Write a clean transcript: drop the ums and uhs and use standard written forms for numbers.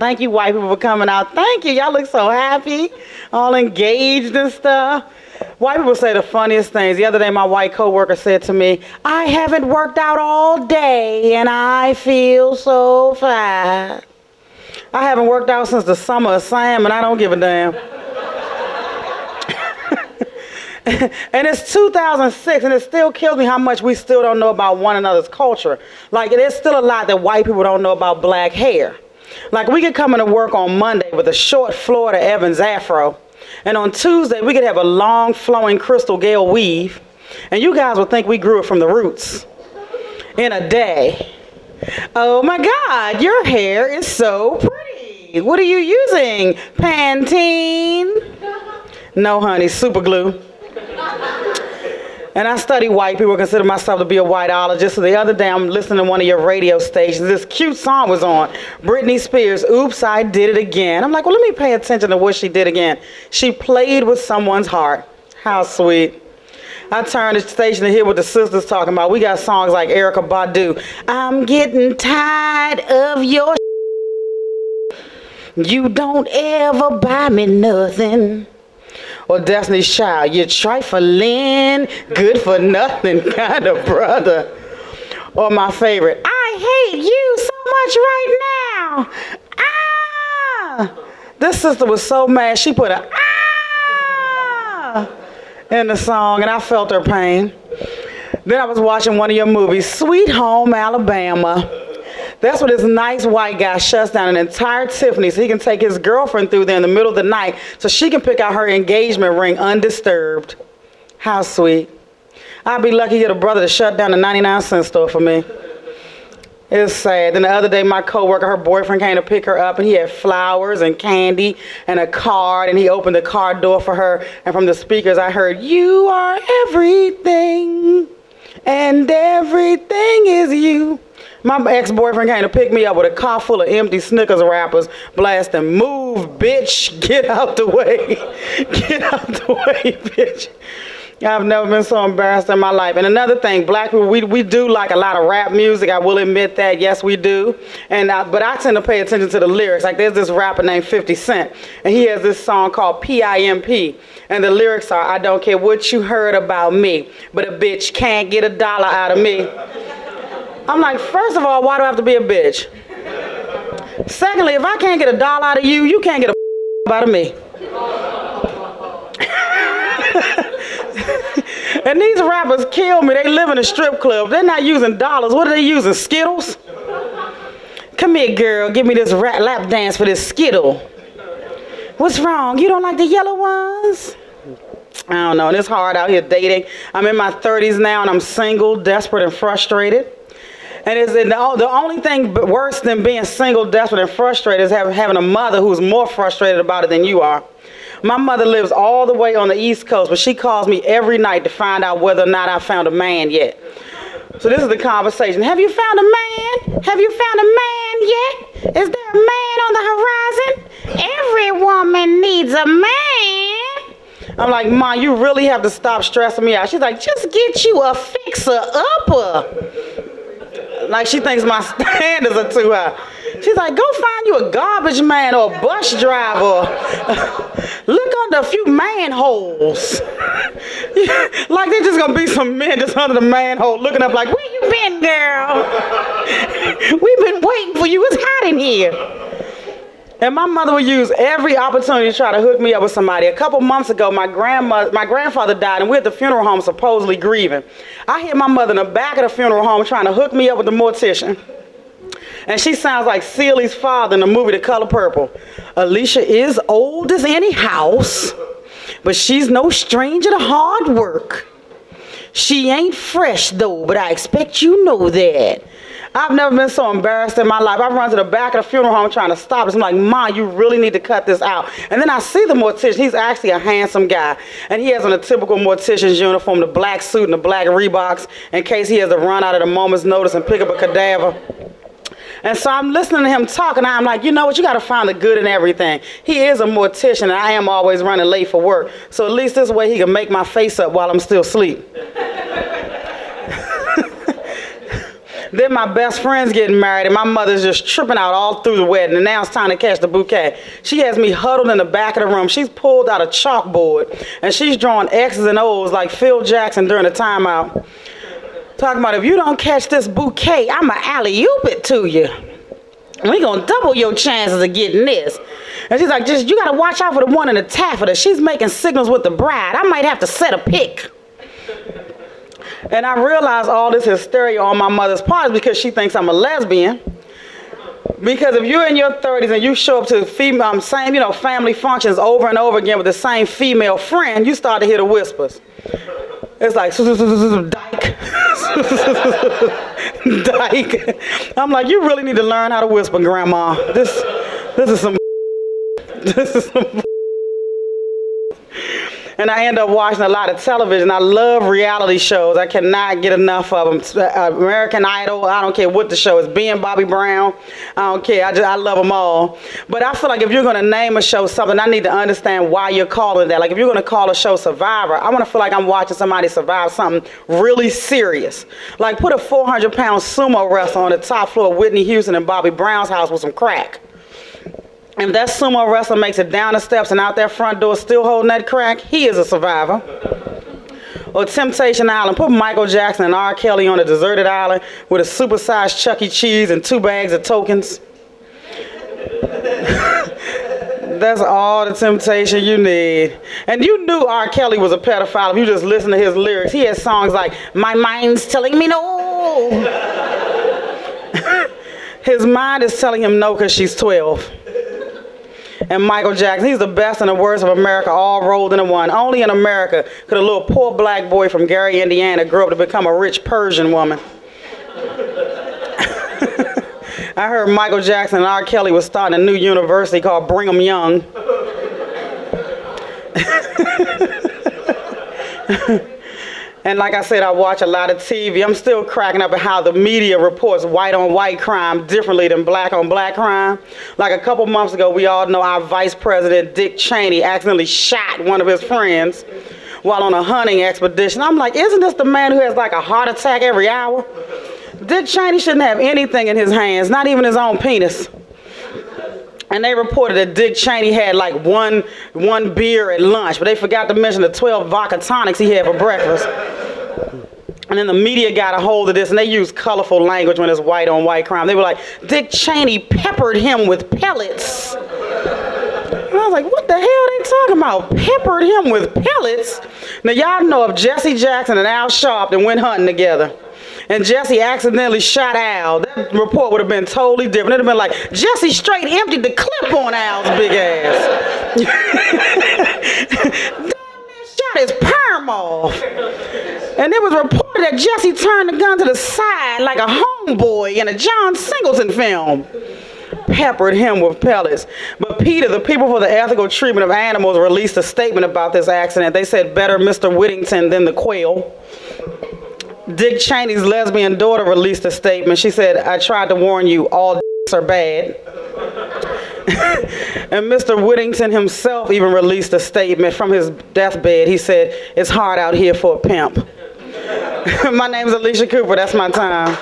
Thank you, white people, for coming out. Thank you. Y'all look so happy, all engaged and stuff. White people say the funniest things. The other day, my white coworker said to me, I haven't worked out all day, and I feel so fine. I haven't worked out since the summer of Sam, and I don't give a damn. And it's 2006, and it still kills me how much we still don't know about one another's culture. Like, there's still a lot that white people don't know about black hair. Like, we could come into work on Monday with a short Florida Evans afro, and on Tuesday, we could have a long, flowing Crystal Gale weave, and you guys would think we grew it from the roots in a day. Oh my God, your hair is so pretty. What are you using? Pantene? No, honey, super glue. And I study white people, consider myself to be a whiteologist. So the other day I'm listening to one of your radio stations. This cute song was on. Britney Spears, Oops, I Did It Again. I'm like, well, let me pay attention to what she did again. She played with someone's heart. How sweet. I turned the station to hear what the sisters talking about. We got songs like Erykah Badu. I'm getting tired of your You don't ever buy me nothing. Or Destiny's Child, you're trifling, good for nothing kind of brother. Or my favorite, I hate you so much right now. Ah! This sister was so mad, she put a ah in the song, and I felt her pain. Then I was watching one of your movies, Sweet Home Alabama. That's where this nice white guy shuts down an entire Tiffany so he can take his girlfriend through there in the middle of the night so she can pick out her engagement ring undisturbed. How sweet. I'd be lucky to get a brother to shut down the 99-cent store for me. It's sad. Then the other day, my coworker, her boyfriend came to pick her up, and he had flowers and candy and a card, and he opened the car door for her, and from the speakers I heard, you are everything, and everything is you. My ex-boyfriend came to pick me up with a car full of empty Snickers wrappers, blasting, move, bitch, get out the way. Get out the way, bitch. I've never been so embarrassed in my life. And another thing, black people, we do like a lot of rap music. I will admit that. Yes, we do. But I tend to pay attention to the lyrics. Like, there's this rapper named 50 Cent, and he has this song called P.I.M.P. And the lyrics are, I don't care what you heard about me, but a bitch can't get $1 out of me. I'm like, first of all, why do I have to be a bitch? Secondly, if I can't get $1 out of you, you can't get out of me. And these rappers kill me. They live in a strip club. They're not using dollars. What are they using? Skittles? Come here, girl. Give me this lap dance for this Skittle. What's wrong? You don't like the yellow ones? I don't know. It's hard out here dating. I'm in my 30s now, and I'm single, desperate, and frustrated. And the only thing worse than being single, desperate, and frustrated is having a mother who's more frustrated about it than you are. My mother lives all the way on the East Coast, but she calls me every night to find out whether or not I found a man yet. So this is the conversation. Have you found a man? Have you found a man yet? Is there a man on the horizon? Every woman needs a man. I'm like, Mom, you really have to stop stressing me out. She's like, just get you a fixer-upper. Like, she thinks my standards are too high. She's like, go find you a garbage man or a bus driver. Look under a few manholes. Like, there's just gonna be some men just under the manhole looking up like, where you been, girl? We've been waiting for you. It's hot in here. And my mother would use every opportunity to try to hook me up with somebody. A couple months ago, my grandfather died, and we're at the funeral home supposedly grieving. I hear my mother in the back of the funeral home trying to hook me up with the mortician. And she sounds like Ceely's father in the movie The Color Purple. Alycia is old as any house, but she's no stranger to hard work. She ain't fresh, though, but I expect you know that. I've never been so embarrassed in my life. I run to the back of the funeral home trying to stop this. I'm like, Ma, you really need to cut this out. And then I see the mortician. He's actually a handsome guy. And he has on a typical mortician's uniform, the black suit and the black Reeboks, in case he has to run out at a moment's notice and pick up a cadaver. And so I'm listening to him talk, and I'm like, you know what, you got to find the good in everything. He is a mortician, and I am always running late for work. So at least this way he can make my face up while I'm still asleep. Then my best friend's getting married, and my mother's just tripping out all through the wedding, and now it's time to catch the bouquet. She has me huddled in the back of the room. She's pulled out a chalkboard, and she's drawing X's and O's like Phil Jackson during a timeout. Talking about, if you don't catch this bouquet, I'ma alley-oop it to you. We gonna double your chances of getting this. And she's like, you gotta watch out for the one in the taffeta. She's making signals with the bride. I might have to set a pic. And I realized all this hysteria on my mother's part is because she thinks I'm a lesbian. Because if you're in your 30s and you show up to same, family functions over and over again with the same female friend, you start to hear the whispers. It's like, dyke. Dyke. I'm like, you really need to learn how to whisper, Grandma. This is some. And I end up watching a lot of television. I love reality shows. I cannot get enough of them. American Idol, I don't care what the show is. Being Bobby Brown, I don't care. I love them all. But I feel like if you're going to name a show something, I need to understand why you're calling that. Like if you're going to call a show Survivor, I want to feel like I'm watching somebody survive something really serious. Like put a 400-pound sumo wrestler on the top floor of Whitney Houston and Bobby Brown's house with some crack. If that sumo wrestler makes it down the steps and out that front door still holding that crack, he is a survivor. Or Temptation Island, put Michael Jackson and R. Kelly on a deserted island with a supersized Chuck E. Cheese and 2 bags of tokens. That's all the temptation you need. And you knew R. Kelly was a pedophile if you just listen to his lyrics. He had songs like, "My mind's telling me no." His mind is telling him no because she's 12. And Michael Jackson, he's the best and the worst of America all rolled into one. Only in America could a little poor black boy from Gary, Indiana grow up to become a rich Persian woman. I heard Michael Jackson and R. Kelly was starting a new university called Brigham Young. And like I said, I watch a lot of TV. I'm still cracking up at how the media reports white on white crime differently than black on black crime. Like a couple months ago, we all know our Vice President, Dick Cheney, accidentally shot one of his friends while on a hunting expedition. I'm like, isn't this the man who has like a heart attack every hour? Dick Cheney shouldn't have anything in his hands, not even his own penis. And they reported that Dick Cheney had like one beer at lunch, but they forgot to mention the 12 vodka tonics he had for breakfast. And then the media got a hold of this, and they used colorful language when it's white on white crime. They were like, Dick Cheney peppered him with pellets. And I was like, what the hell are they talking about? Peppered him with pellets? Now y'all know if Jesse Jackson and Al Sharpton went hunting together, and Jesse accidentally shot Al, that report would have been totally different. It would have been like, Jesse straight emptied the clip on Al's big ass. Damn man shot his perm off. And it was reported that Jesse turned the gun to the side like a homeboy in a John Singleton film. Peppered him with pellets. But PETA, the People for the Ethical Treatment of Animals, released a statement about this accident. They said, better Mr. Whittington than the quail. Dick Cheney's lesbian daughter released a statement. She said, I tried to warn you, all dicks are bad. And Mr. Whittington himself even released a statement from his deathbed. He said, it's hard out here for a pimp. My name is Alycia Cooper. That's my time.